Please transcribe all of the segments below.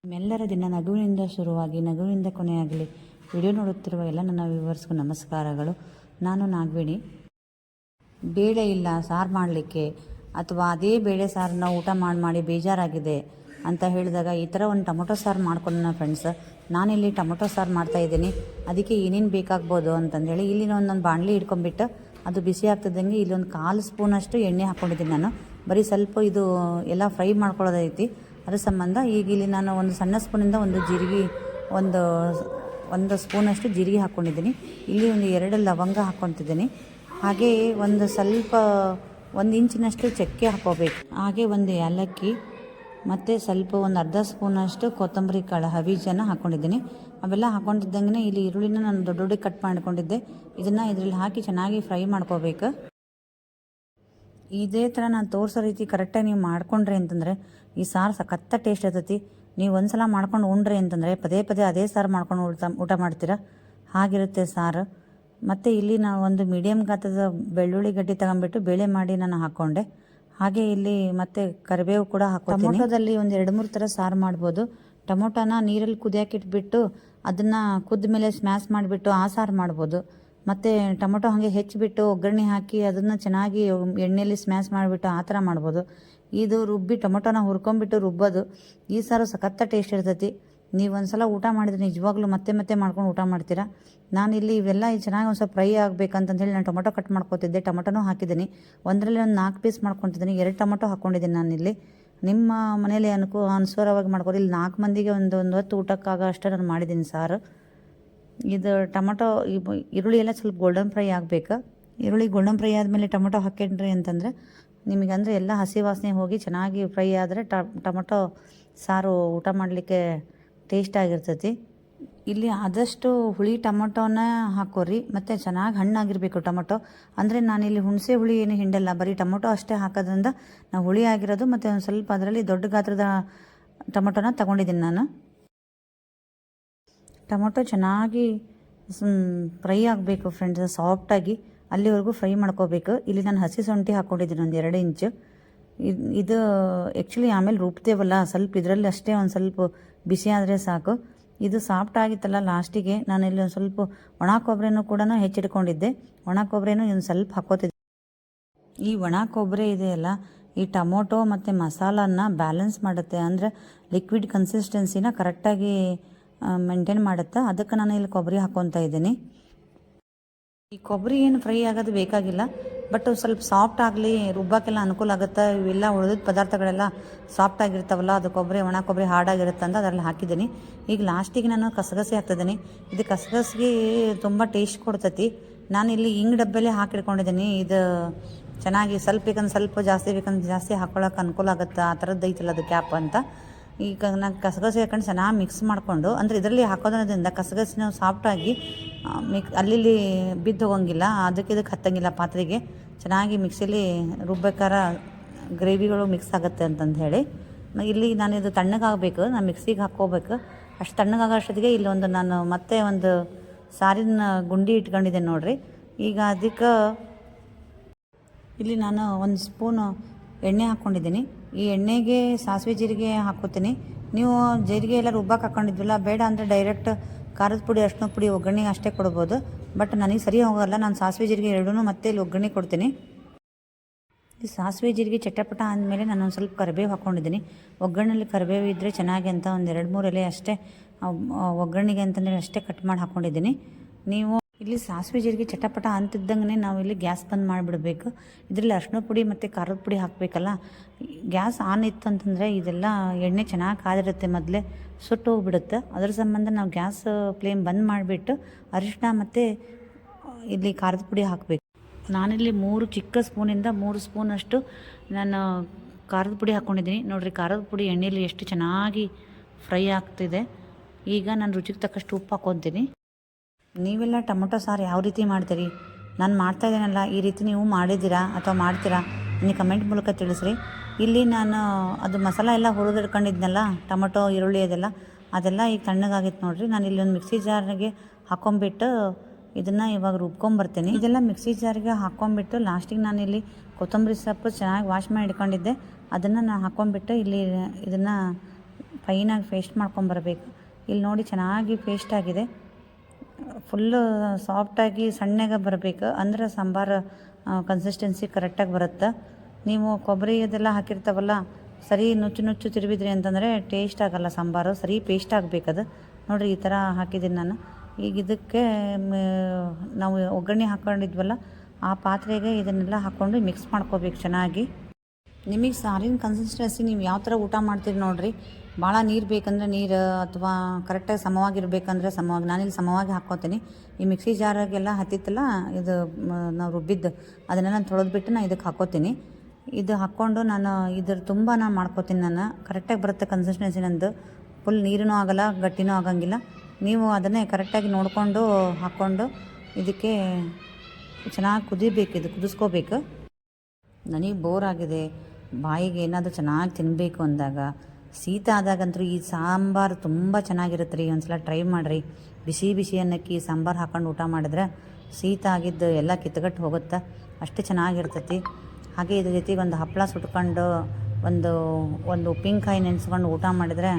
ನಿಮ್ಮೆಲ್ಲರ ದಿನ ನಗುವಿನಿಂದ ಶುರುವಾಗಿ ನಗುವಿನಿಂದ ಕೊನೆಯಾಗಲಿ. ವಿಡಿಯೋ ನೋಡುತ್ತಿರುವ ಎಲ್ಲ ನನ್ನ ವ್ಯೂವರ್ಸ್ಗೂ ನಮಸ್ಕಾರಗಳು. ನಾನು ನಾಗವೇಣಿ. ಬೇಳೆ ಇಲ್ಲ ಸಾರು ಮಾಡಲಿಕ್ಕೆ, ಅಥವಾ ಅದೇ ಬೇಳೆ ಸಾರನ್ನ ಊಟ ಮಾಡಿ ಬೇಜಾರಾಗಿದೆ ಅಂತ ಹೇಳಿದಾಗ ಈ ಥರ ಒಂದು ಟೊಮೊಟೊ ಸಾರು ಮಾಡ್ಕೊಂಡು ಫ್ರೆಂಡ್ಸ್. ನಾನಿಲ್ಲಿ ಟೊಮೊಟೊ ಸಾರು ಮಾಡ್ತಾಯಿದ್ದೀನಿ. ಅದಕ್ಕೆ ಏನೇನು ಬೇಕಾಗ್ಬೋದು ಅಂತಂದೇಳಿ ಇಲ್ಲಿ ಒಂದೊಂದು ಬಾಣಲಿ ಇಟ್ಕೊಂಡ್ಬಿಟ್ಟು ಅದು ಬಿಸಿ ಆಗ್ತಿದ್ದಂಗೆ ಇಲ್ಲೊಂದು 1/4 ಸ್ಪೂನಷ್ಟು ಎಣ್ಣೆ ಹಾಕ್ಕೊಂಡಿದ್ದೀನಿ. ನಾನು ಬರೀ ಸ್ವಲ್ಪ ಇದು ಎಲ್ಲ ಫ್ರೈ ಮಾಡ್ಕೊಳ್ಳೋದೈತಿ. ಅದ್ರ ಸಂಬಂಧ ಈಗ ಇಲ್ಲಿ ನಾನು ಒಂದು ಸಣ್ಣ ಸ್ಪೂನಿಂದ ಒಂದು ಜೀರಿಗೆ ಒಂದು ಸ್ಪೂನಷ್ಟು ಜೀರಿಗೆ ಹಾಕ್ಕೊಂಡಿದ್ದೀನಿ. ಇಲ್ಲಿ ಒಂದು 2 ಲವಂಗ ಹಾಕ್ಕೊತಿದ್ದೀನಿ. ಹಾಗೆ ಒಂದು ಸ್ವಲ್ಪ 1 ಇಂಚಿನಷ್ಟು ಚಕ್ಕೆ ಹಾಕ್ಕೋಬೇಕು. ಹಾಗೆ ಒಂದು ಏಲಕ್ಕಿ ಮತ್ತು ಸ್ವಲ್ಪ ಒಂದು ಅರ್ಧ ಸ್ಪೂನಷ್ಟು ಕೊತ್ತಂಬರಿ ಕಾಳು ಹಬೀಜನ್ನು ಹಾಕ್ಕೊಂಡಿದ್ದೀನಿ. ಅವೆಲ್ಲ ಹಾಕ್ಕೊಂಡಿದ್ದಂಗೆ ಇಲ್ಲಿ ಈರುಳ್ಳಿನ ನಾನು ದೊಡ್ಡ ಕಟ್ ಮಾಡ್ಕೊಂಡಿದ್ದೆ. ಇದನ್ನು ಇದರಲ್ಲಿ ಹಾಕಿ ಚೆನ್ನಾಗಿ ಫ್ರೈ ಮಾಡ್ಕೋಬೇಕು. ಇದೇ ಥರ ನಾನು ತೋರಿಸೋ ರೀತಿ ಕರೆಕ್ಟಾಗಿ ನೀವು ಮಾಡ್ಕೊಂಡ್ರಿ ಅಂತಂದರೆ ಈ ಸಾರು ಸಖತ್ತ ಟೇಸ್ಟ್ ಇರ್ತೈತಿ. ನೀವು ಒಂದು ಸಲ ಮಾಡ್ಕೊಂಡು ಉಂಡ್ರಿ ಅಂತಂದರೆ ಪದೇ ಅದೇ ಸಾರು ಮಾಡ್ಕೊಂಡು ಊಟ ಮಾಡ್ತೀರಾ, ಹಾಗಿರುತ್ತೆ ಸಾರು. ಮತ್ತು ಇಲ್ಲಿ ನಾವು ಒಂದು ಮೀಡಿಯಮ್ ಗಾತ್ರದ ಬೆಳ್ಳುಳ್ಳಿ ಗಡ್ಡೆ ತಗೊಂಡ್ಬಿಟ್ಟು ಬೇಳೆ ಮಾಡಿ ನಾನು ಹಾಕ್ಕೊಂಡೆ. ಹಾಗೆ ಇಲ್ಲಿ ಮತ್ತು ಕರಿಬೇವು ಕೂಡ ಹಾಕ್ತೀನಿ. ಟೊಮೊಟೊದಲ್ಲಿ ಒಂದು 2-3 ಥರ ಸಾರು ಮಾಡ್ಬೋದು. ಟೊಮೊಟೊನ ನೀರಲ್ಲಿ ಕುದಿಯಾಕಿಟ್ಬಿಟ್ಟು ಅದನ್ನು ಕುದ್ದ ಮೇಲೆ ಸ್ಮ್ಯಾಶ್ ಮಾಡಿಬಿಟ್ಟು ಆ ಸಾರು ಮಾಡ್ಬೋದು. ಮತ್ತು ಟೊಮೊಟೊ ಹಾಗೆ ಹೆಚ್ಚಿಬಿಟ್ಟು ಒಗ್ಗರಣೆ ಹಾಕಿ ಅದನ್ನು ಚೆನ್ನಾಗಿ ಎಣ್ಣೆಯಲ್ಲಿ ಸ್ಮ್ಯಾಶ್ ಮಾಡಿಬಿಟ್ಟು ಆ ಥರ ಮಾಡ್ಬೋದು. ಇದು ರುಬ್ಬಿ ಟೊಮೊಟೊನ ಹುರ್ಕೊಂಬಿಟ್ಟು ರುಬ್ಬೋದು. ಈ ಸಾರು ಸಖತ್ತ ಟೇಸ್ಟ್ ಇರ್ತೈತಿ. ನೀವು ಒಂದು ಸಲ ಊಟ ಮಾಡಿದ್ರೆ ನಿಜವಾಗ್ಲೂ ಮತ್ತೆ ಮಾಡ್ಕೊಂಡು ಊಟ ಮಾಡ್ತೀರಾ. ನಾನಿಲ್ಲಿ ಇವೆಲ್ಲ ಚೆನ್ನಾಗಿ ಒಂದು ಸ್ವಲ್ಪ ಫ್ರೈ ಆಗಬೇಕಂತಂದೇಳಿ ನಾನು ಟೊಮೊಟೊ ಕಟ್ ಮಾಡ್ಕೊತಿದ್ದೆ. ಟೊಮೊಟೊನೂ ಹಾಕಿದ್ದೀನಿ. ಒಂದರಲ್ಲಿ ಒಂದು 4 ಪೀಸ್ ಮಾಡ್ಕೊತಿದ್ದೀನಿ. 2 ಟೊಮೊಟೊ ಹಾಕ್ಕೊಂಡಿದ್ದೀನಿ ನಾನಿಲ್ಲಿ. ನಿಮ್ಮ ಮನೇಲಿ ಅನುಸಾರವಾಗಿ ಮಾಡ್ಕೊಡಿ. ಇಲ್ಲಿ 4 ಮಂದಿಗೆ ಒಂದು ಹೊತ್ತು ಊಟಕ್ಕಾಗೋ ಅಷ್ಟೇ ನಾನು ಮಾಡಿದ್ದೀನಿ ಸಾರು. ಇದು ಟೊಮೊಟೊ ಈರುಳ್ಳಿ ಎಲ್ಲ ಸ್ವಲ್ಪ ಗೋಲ್ಡನ್ ಫ್ರೈ ಆಗಬೇಕು. ಈರುಳ್ಳಿ ಗೋಲ್ಡನ್ ಫ್ರೈ ಆದಮೇಲೆ ಟೊಮೊಟೊ ಹಾಕ್ಕೊಂಡ್ರಿ ಅಂತಂದರೆ ನಿಮಗಂದರೆ ಎಲ್ಲ ಹಸಿ ವಾಸನೆ ಹೋಗಿ ಚೆನ್ನಾಗಿ ಫ್ರೈ ಆದರೆ ಟೊಮೊಟೊ ಸಾರು ಊಟ ಮಾಡಲಿಕ್ಕೆ ಟೇಸ್ಟ್ ಆಗಿರ್ತೈತಿ. ಇಲ್ಲಿ ಆದಷ್ಟು ಹುಳಿ ಟೊಮೊಟೊನ ಹಾಕೋರಿ. ಮತ್ತು ಚೆನ್ನಾಗಿ ಹಣ್ಣಾಗಿರಬೇಕು ಟೊಮೊಟೊ. ಅಂದರೆ ನಾನಿಲ್ಲಿ ಹುಣಸೆ ಹುಳಿ ಏನು ಹಿಂಡಲ್ಲ, ಬರೀ ಟೊಮೊಟೊ ಅಷ್ಟೇ ಹಾಕೋದ್ರಿಂದ ನಾವು ಹುಳಿ ಆಗಿರೋದು ಮತ್ತು ಒಂದು ಸ್ವಲ್ಪ ಅದರಲ್ಲಿ ದೊಡ್ಡ ಗಾತ್ರದ ಟೊಮೊಟೊನ ತಗೊಂಡಿದ್ದೀನಿ ನಾನು. ಟೊಮೊಟೊ ಚೆನ್ನಾಗಿ ಫ್ರೈ ಆಗಬೇಕು ಫ್ರೆಂಡ್ಸ್, ಸಾಫ್ಟಾಗಿ ಅಲ್ಲಿವರೆಗೂ ಫ್ರೈ ಮಾಡ್ಕೋಬೇಕು. ಇಲ್ಲಿ ನಾನು ಹಸಿ ಶುಂಠಿ ಹಾಕ್ಕೊಂಡಿದ್ದೀನಿ ಒಂದು 2 ಇಂಚು. ಇದು ಆ್ಯಕ್ಚುಲಿ ಆಮೇಲೆ ರುಬ್ತೇವಲ್ಲ ಸ್ವಲ್ಪ ಇದರಲ್ಲಿ ಅಷ್ಟೇ ಒಂದು ಸ್ವಲ್ಪ ಬಿಸಿ ಆದರೆ ಸಾಕು. ಇದು ಸಾಫ್ಟ್ ಆಗಿತ್ತಲ್ಲ ಲಾಸ್ಟಿಗೆ ನಾನು ಇಲ್ಲಿ ಒಂದು ಸ್ವಲ್ಪ ಒಣ ಕೊಬ್ಬರಿನೂ ಕೂಡ ಹೆಚ್ಚಿಟ್ಕೊಂಡಿದ್ದೆ. ಒಣ ಕೊಬ್ಬರಿನೂ ಒಂದು ಸ್ವಲ್ಪ ಹಾಕ್ಕೋತಿದ್ದೆ. ಈ ಒಣ ಕೊಬ್ಬರಿ ಇದೆಯಲ್ಲ ಈ ಟೊಮೊಟೊ ಮತ್ತು ಮಸಾಲನ್ನ ಬ್ಯಾಲೆನ್ಸ್ ಮಾಡುತ್ತೆ. ಅಂದರೆ ಲಿಕ್ವಿಡ್ ಕನ್ಸಿಸ್ಟೆನ್ಸಿನ ಕರೆಕ್ಟಾಗಿ ಮೇಂಟೈನ್ ಮಾಡುತ್ತೆ. ಅದಕ್ಕೆ ನಾನು ಇಲ್ಲಿ ಕೊಬ್ಬರಿ ಹಾಕ್ಕೊತಾ ಇದ್ದೀನಿ. ಈ ಕೊಬ್ಬರಿ ಏನು ಫ್ರೈ ಆಗೋದು ಬೇಕಾಗಿಲ್ಲ, ಬಟ್ ಸ್ವಲ್ಪ ಸಾಫ್ಟ್ ಆಗಲಿ, ರುಬ್ಬಕ್ಕೆಲ್ಲ ಅನುಕೂಲ ಆಗುತ್ತೆ. ಇವೆಲ್ಲ ಉಳಿದ ಪದಾರ್ಥಗಳೆಲ್ಲ ಸಾಫ್ಟ್ ಆಗಿರ್ತಾವಲ್ಲ, ಅದು ಒಣ ಕೊಬ್ಬರಿ ಹಾರ್ಡಾಗಿರುತ್ತೆ ಅಂತ ಅದರಲ್ಲಿ ಹಾಕಿದ್ದೀನಿ. ಈಗ ಲಾಸ್ಟಿಗೆ ನಾನು ಕಸಗಸೆ ಹಾಕ್ತಿದ್ದೀನಿ. ಇದು ಕಸಗಸಿಗೆ ತುಂಬ ಟೇಸ್ಟ್ ಕೊಡ್ತೈತಿ. ನಾನಿಲ್ಲಿ ಹಿಂಗೆ ಡಬ್ಬೆಲ್ಲೇ ಹಾಕಿಡ್ಕೊಂಡಿದ್ದೀನಿ. ಇದು ಚೆನ್ನಾಗಿ ಸ್ವಲ್ಪ ಬೇಕಂದ್ರೆ ಸ್ವಲ್ಪ, ಜಾಸ್ತಿ ಬೇಕಂದ್ರೆ ಜಾಸ್ತಿ ಹಾಕ್ಕೊಳ್ಳೋಕೆ ಅನುಕೂಲ ಆಗುತ್ತೆ. ಆ ಥರದ್ದು ಐತಲ್ಲ ಅದು ಕ್ಯಾಪ್ ಅಂತ. ಈಗ ನಾನು ಕಸಗಸೆ ಹಾಕೊಂಡು ಚೆನ್ನಾಗಿ ಮಿಕ್ಸ್ ಮಾಡಿಕೊಂಡು, ಅಂದರೆ ಇದರಲ್ಲಿ ಹಾಕೋದ್ರಿಂದ ಕಸಗಸಿನ ಸಾಫ್ಟಾಗಿ ಅಲ್ಲಿ ಬಿದ್ದು ಹೋಗೋಂಗಿಲ್ಲ, ಇದಕ್ಕೆ ಹತ್ತಂಗಿಲ್ಲ ಪಾತ್ರೆಗೆ. ಚೆನ್ನಾಗಿ ಮಿಕ್ಸಿಲಿ ರುಬ್ಬೇಕಾರೆ ಗ್ರೇವಿಗಳು ಮಿಕ್ಸ್ ಆಗುತ್ತೆ ಅಂತಂದು ಹೇಳಿ ಇಲ್ಲಿ ನಾನು ಇದು ತಣ್ಣಗಾಗಬೇಕು, ನಾನು ಮಿಕ್ಸಿಗೆ ಹಾಕ್ಕೋಬೇಕು. ಅಷ್ಟು ತಣ್ಣಗಾಗೋ ಅಷ್ಟೊತ್ತಿಗೆ ಇಲ್ಲೊಂದು ನಾನು ಮತ್ತೆ ಒಂದು ಸಾರಿನ ಗುಂಡಿ ಇಟ್ಕೊಂಡಿದ್ದೇನೆ ನೋಡಿರಿ. ಈಗ ಅದಕ್ಕೆ ಇಲ್ಲಿ ನಾನು 1 ಸ್ಪೂನು ಎಣ್ಣೆ ಹಾಕ್ಕೊಂಡಿದ್ದೀನಿ. ಈ ಎಣ್ಣೆಗೆ ಸಾಸಿವೆ ಜೀರಿಗೆ ಹಾಕ್ಕೋತೀನಿ. ನೀವು ಜೀರಿಗೆ ಎಲ್ಲ ರುಬ್ಬಕ್ಕೆ ಹಾಕ್ಕೊಂಡಿದ್ವಲ್ಲ, ಬೇಡ ಅಂದರೆ ಡೈರೆಕ್ಟ್ ಖಾರದ ಪುಡಿ ಅರಿಶಿನ ಪುಡಿ ಒಗ್ಗರಣೆಗೆ ಅಷ್ಟೇ ಕೊಡ್ಬೋದು. ಬಟ್ ನನಗೆ ಸರಿ ಹೋಗೋಲ್ಲ, ನಾನು ಸಾಸಿವೆ ಜೀರಿಗೆ ಎರಡೂ ಮತ್ತೆ ಇಲ್ಲಿ ಒಗ್ಗರಣೆ ಕೊಡ್ತೀನಿ. ಈ ಸಾಸಿವೆ ಜೀರಿಗೆ ಚಟಪಟ ಅಂದಮೇಲೆ ನಾನು ಒಂದು ಸ್ವಲ್ಪ ಕರಿಬೇವು ಹಾಕ್ಕೊಂಡಿದ್ದೀನಿ. ಒಗ್ಗರಣೆಯಲ್ಲಿ ಕರಿಬೇವು ಇದ್ದರೆ ಚೆನ್ನಾಗಿ ಅಂತ ಒಂದು 2-3 ಎಲೆ ಅಷ್ಟೇ ಒಗ್ಗರಣೆಗೆ ಅಂತಂದರೆ ಅಷ್ಟೇ ಕಟ್ ಮಾಡಿ ಹಾಕ್ಕೊಂಡಿದ್ದೀನಿ. ನೀವು ಇಲ್ಲಿ ಸಾಸಿವೆ ಜೀರಿಗೆ ಚಟಪಟ ಅಂತಿದ್ದಂಗೆ ನಾವು ಇಲ್ಲಿ ಗ್ಯಾಸ್ ಬಂದ್ ಮಾಡಿಬಿಡಬೇಕು. ಇದರಲ್ಲಿ ಅರಿಶಿನ ಪುಡಿ ಮತ್ತು ಖಾರದ ಪುಡಿ ಹಾಕಬೇಕಲ್ಲ. ಗ್ಯಾಸ್ ಆನ್ ಇತ್ತು ಅಂತಂದರೆ ಇದೆಲ್ಲ ಎಣ್ಣೆ ಚೆನ್ನಾಗಿ ಕಾದಿರುತ್ತೆ, ಮೊದಲೇ ಸುಟ್ಟು ಹೋಗ್ಬಿಡುತ್ತೆ. ಅದರ ಸಂಬಂಧ ನಾವು ಗ್ಯಾಸ್ ಫ್ಲೇಮ್ ಬಂದ್ ಮಾಡಿಬಿಟ್ಟು ಅರಿಶಿನ ಮತ್ತು ಇಲ್ಲಿ ಖಾರದ ಪುಡಿ ಹಾಕಬೇಕು. ನಾನಿಲ್ಲಿ 3 ಚಿಕ್ಕ ಸ್ಪೂನಿಂದ 3 ಸ್ಪೂನಷ್ಟು ನಾನು ಖಾರದ ಪುಡಿ ಹಾಕ್ಕೊಂಡಿದ್ದೀನಿ. ನೋಡಿರಿ ಖಾರದ ಪುಡಿ ಎಣ್ಣೆಯಲ್ಲಿ ಎಷ್ಟು ಚೆನ್ನಾಗಿ ಫ್ರೈ ಆಗ್ತಿದೆ. ಈಗ ನಾನು ರುಚಿಗೆ ತಕ್ಕಷ್ಟು ಉಪ್ಪು ಹಾಕ್ಕೊತೀನಿ. ನೀವೆಲ್ಲ ಟೊಮೊಟೊ ಸಾರು ಯಾವ ರೀತಿ ಮಾಡ್ತೀರಿ? ನಾನು ಮಾಡ್ತಾಯಿದ್ದೀನಲ್ಲ, ಈ ರೀತಿ ನೀವು ಮಾಡಿದ್ದೀರಾ ಅಥವಾ ಮಾಡ್ತೀರಾ? ನನಗೆ ಕಮೆಂಟ್ ಮೂಲಕ ತಿಳಿಸ್ರಿ. ಇಲ್ಲಿ ನಾನು ಅದು ಮಸಾಲ ಎಲ್ಲ ಹುರಿದಿಡ್ಕೊಂಡಿದ್ನಲ್ಲ, ಟೊಮೊಟೊ ಈರುಳ್ಳಿ ಅದೆಲ್ಲ ಈಗ ತಣ್ಣಗಾಗಿತ್ತು ನೋಡಿರಿ. ನಾನು ಇಲ್ಲೊಂದು ಮಿಕ್ಸಿ ಜಾರಿಗೆ ಹಾಕ್ಕೊಂಬಿಟ್ಟು ಇದನ್ನು ಇವಾಗ ರುಬ್ಕೊಂಬರ್ತೀನಿ. ಇದೆಲ್ಲ ಮಿಕ್ಸಿ ಜಾರಿಗೆ ಹಾಕ್ಕೊಂಬಿಟ್ಟು ಲಾಸ್ಟಿಗೆ ನಾನಿಲ್ಲಿ ಕೊತ್ತಂಬರಿ ಸೊಪ್ಪು ಚೆನ್ನಾಗಿ ವಾಶ್ ಮಾಡಿ ಇಟ್ಕೊಂಡಿದ್ದೆ, ಅದನ್ನು ನಾನು ಹಾಕ್ಕೊಂಬಿಟ್ಟು ಇಲ್ಲಿ ಇದನ್ನು ಫೈನಾಗಿ ಪೇಸ್ಟ್ ಮಾಡ್ಕೊಂಬರ್ಬೇಕು. ಇಲ್ಲಿ ನೋಡಿ ಚೆನ್ನಾಗಿ ಪೇಸ್ಟ್ ಆಗಿದೆ, ಫುಲ್ಲು ಸಾಫ್ಟಾಗಿ ಸಣ್ಣಗೆ ಬರಬೇಕು, ಅಂದ್ರೆ ಸಾಂಬಾರು ಕನ್ಸಿಸ್ಟೆನ್ಸಿ ಕರೆಕ್ಟಾಗಿ ಬರುತ್ತೆ. ನೀವು ಕೊಬ್ಬರಿ ಇದೆಲ್ಲ ಹಾಕಿರ್ತಾವಲ್ಲ, ಸರಿ ನುಚ್ಚು ತಿರುವಿದ್ರಿ ಅಂತಂದರೆ ಟೇಸ್ಟ್ ಆಗೋಲ್ಲ ಸಾಂಬಾರು, ಸರಿ ಪೇಸ್ಟ್ ಆಗಬೇಕದು. ನೋಡಿರಿ ಈ ಥರ ಹಾಕಿದ್ದೀನಿ ನಾನು. ಈಗ ಇದಕ್ಕೆ ನಾವು ಒಗ್ಗರಣೆ ಹಾಕ್ಕೊಂಡಿದ್ವಲ್ಲ ಆ ಪಾತ್ರೆಗೆ ಇದನ್ನೆಲ್ಲ ಹಾಕ್ಕೊಂಡು ಮಿಕ್ಸ್ ಮಾಡ್ಕೋಬೇಕು ಚೆನ್ನಾಗಿ. ನಿಮಗೆ ಸಾರಿನ ಕನ್ಸಿಸ್ಟೆನ್ಸಿ ನೀವು ಯಾವ ಥರ ಊಟ ಮಾಡ್ತೀರಿ ನೋಡಿರಿ. ಭಾಳ ನೀರು ಬೇಕಂದರೆ ನೀರು, ಅಥವಾ ಕರೆಕ್ಟಾಗಿ ಸಮವಾಗಿರ್ಬೇಕಂದ್ರೆ ಸಮವಾಗಿ. ನಾನಿಲ್ಲಿ ಸಮವಾಗಿ ಹಾಕ್ಕೊತೀನಿ. ಈ ಮಿಕ್ಸಿ ಜಾರಾಗೆಲ್ಲ ಹತ್ತಿತ್ತಲ್ಲ ಇದು ನಾವು ರುಬ್ಬಿದ್ದು, ಅದನ್ನೆಲ್ಲ ತೊಳೆದ್ಬಿಟ್ಟು ನಾನು ಇದಕ್ಕೆ ಹಾಕ್ಕೋತೀನಿ. ಇದು ಹಾಕ್ಕೊಂಡು ನಾನು ತುಂಬ ನಾನು ಮಾಡ್ಕೋತೀನಿ. ನಾನು ಕರೆಕ್ಟಾಗಿ ಬರುತ್ತೆ ಕನ್ಸಿಸ್ಟೆನ್ಸಿ ನಂದು. ಫುಲ್ ನೀರೂ ಆಗಲ್ಲ, ಗಟ್ಟಿನೂ ಆಗಂಗಿಲ್ಲ. ನೀವು ಅದನ್ನೇ ಕರೆಕ್ಟಾಗಿ ನೋಡಿಕೊಂಡು ಹಾಕ್ಕೊಂಡು ಇದಕ್ಕೆ ಚೆನ್ನಾಗಿ ಕುದಿಬೇಕು, ಇದು ಕುದಿಸ್ಕೋಬೇಕು. ನನಗೆ ಬೋರ್ ಆಗಿದೆ, ಬಾಯಿಗೆ ಏನಾದರೂ ಚೆನ್ನಾಗಿ ತಿನ್ನಬೇಕು ಅಂದಾಗ, ಶೀತ ಆದಾಗಂತೂ ಈ ಸಾಂಬಾರು ತುಂಬ ಚೆನ್ನಾಗಿರುತ್ತೆ ರೀ. ಒಂದು ಸಲ ಟ್ರೈ ಮಾಡಿರಿ. ಬಿಸಿ ಅನ್ನಕ್ಕೆ ಈ ಸಾಂಬಾರು ಹಾಕೊಂಡು ಊಟ ಮಾಡಿದ್ರೆ ಶೀತ ಆಗಿದ್ದು ಎಲ್ಲ ಕಿತ್ಗಟ್ಟು ಹೋಗುತ್ತೆ, ಅಷ್ಟು ಚೆನ್ನಾಗಿರ್ತೈತಿ. ಹಾಗೆ ಇದ್ರ ಜೊತೆಗೆ ಒಂದು ಹಪ್ಪಳ ಸುಟ್ಕೊಂಡು ಒಂದು ಉಪ್ಪಿನಕಾಯಿ ನೆನೆಸ್ಕೊಂಡು ಊಟ ಮಾಡಿದರೆ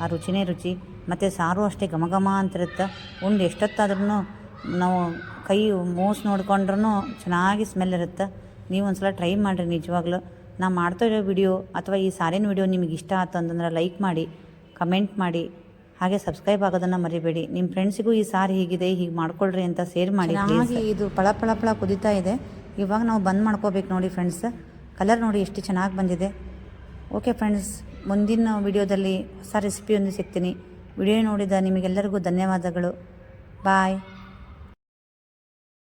ಆ ರುಚಿನೇ ರುಚಿ. ಮತ್ತು ಸಾರು ಅಷ್ಟೇ ಘಮ ಅಂತಿರುತ್ತೆ. ಉಂಡು ಎಷ್ಟೊತ್ತಾದ್ರೂ ನಾವು ಕೈ ಮೂಸ್ ನೋಡ್ಕೊಂಡ್ರೂ ಚೆನ್ನಾಗಿ ಸ್ಮೆಲ್ ಇರುತ್ತೆ. ನೀವು ಒಂದು ಸಲ ಟ್ರೈ ಮಾಡಿರಿ ನಿಜವಾಗ್ಲೂ. ನಾನು ಮಾಡ್ತಾ ಇರೋ ವಿಡಿಯೋ ಅಥವಾ ಈ ಸಾರಿನ ವಿಡಿಯೋ ನಿಮಗೆ ಇಷ್ಟ ಆಯ್ತು ಅಂತಂದ್ರೆ ಲೈಕ್ ಮಾಡಿ, ಕಮೆಂಟ್ ಮಾಡಿ, ಹಾಗೆ ಸಬ್ಸ್ಕ್ರೈಬ್ ಆಗೋದನ್ನು ಮರಿಬೇಡಿ. ನಿಮ್ಮ ಫ್ರೆಂಡ್ಸಿಗೂ ಈ ಸಾರು ಹೀಗಿದೆ, ಹೀಗೆ ಮಾಡ್ಕೊಳ್ರಿ ಅಂತ ಶೇರ್ ಮಾಡಿ. ಹಾಗೆ ಇದು ಪಳ ಕುದೀತಾ ಇದೆ. ಇವಾಗ ನಾವು ಬಂದ್ ಮಾಡ್ಕೋಬೇಕು ನೋಡಿ ಫ್ರೆಂಡ್ಸ್. ಕಲರ್ ನೋಡಿ ಎಷ್ಟು ಚೆನ್ನಾಗಿ ಬಂದಿದೆ. ಓಕೆ ಫ್ರೆಂಡ್ಸ್, ಮುಂದಿನ ವಿಡಿಯೋದಲ್ಲಿ ಹೊಸ ರೆಸಿಪಿಯೊಂದು ಸಿಗ್ತೀನಿ. ವಿಡಿಯೋ ನೋಡಿದ ನಿಮಗೆಲ್ಲರಿಗೂ ಧನ್ಯವಾದಗಳು. ಬಾಯ್.